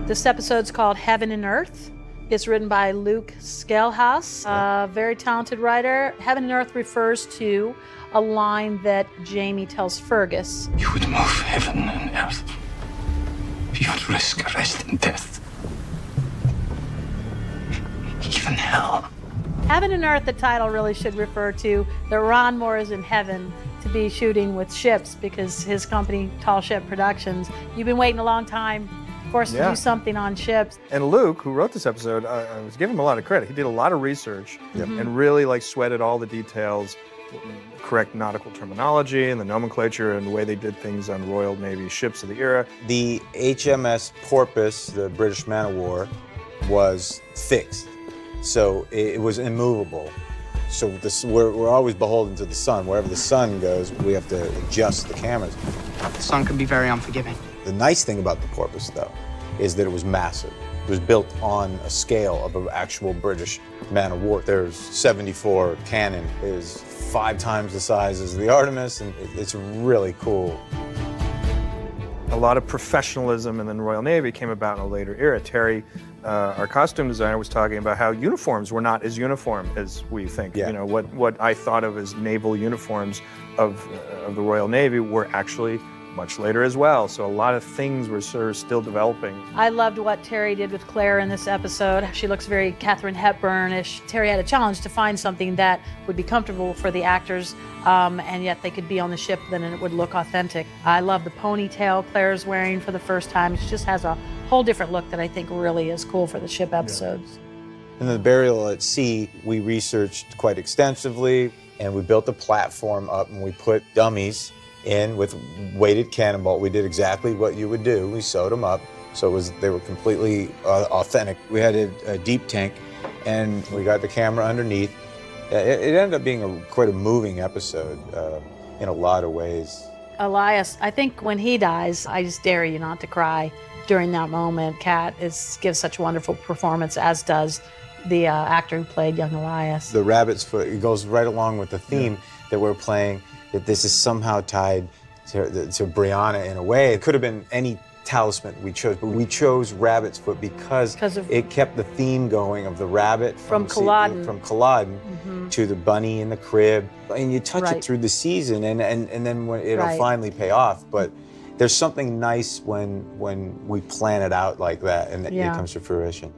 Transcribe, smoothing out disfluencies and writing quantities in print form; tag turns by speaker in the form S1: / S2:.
S1: This episode's called Heaven and Earth. It's written by Luke Scalehouse, a very talented writer. Heaven and Earth refers to a line that Jamie tells Fergus.
S2: You would move heaven and earth. You would risk arrest and death. Even hell.
S1: Heaven and Earth, the title really should refer to that Ron Moore is in heaven to be shooting with ships because his company, Tall Ship Productions, you've been waiting a long time, of course, to do something on ships.
S3: And Luke, who wrote this episode, I was giving him a lot of credit. He did a lot of research and really like sweated all the details, correct nautical terminology and the nomenclature and the way they did things on Royal Navy ships of the era.
S4: The HMS Porpoise, the British man-of-war, was fixed. So it was immovable. So we're always beholden to the sun. Wherever the sun goes, we have to adjust the cameras.
S5: The sun can be very unforgiving.
S4: The nice thing about the Porpoise, though, is that it was massive. It was built on a scale of an actual British man-of-war. There's 74 cannon. It is 5 times the size as the Artemis, and it's really cool.
S3: A lot of professionalism in the Royal Navy came about in a later era. Terry, our costume designer, was talking about how uniforms were not as uniform as we think.
S4: Yeah.
S3: You know, what I thought of as naval uniforms of the Royal Navy were actually much later as well. So a lot of things were sort of still developing.
S1: I loved what Terry did with Claire in this episode. She looks very Katharine Hepburn-ish. Terry had a challenge to find something that would be comfortable for the actors, and yet they could be on the ship then and it would look authentic. I love the ponytail Claire's wearing for the first time. She just has a whole different look that I think really is cool for the ship episodes.
S4: In the burial at sea, we researched quite extensively, and we built a platform up, and we put dummies in with weighted cannonball. We did exactly what you would do. We sewed them up, so they were completely authentic. We had a deep tank, and we got the camera underneath. It ended up being quite a moving episode in a lot of ways.
S1: Elias, I think when he dies, I just dare you not to cry during that moment. Kat gives such a wonderful performance, as does the actor who played young Elias.
S4: The rabbit's foot, it goes right along with the theme that we're playing, that this is somehow tied to Brianna in a way. It could have been any talisman we chose, but we chose rabbit's foot because it kept the theme going of the rabbit
S1: from Culloden
S4: to the bunny in the crib. And you touch it through the season, and then when it'll finally pay off. But there's something nice when we plan it out like that and it comes to fruition.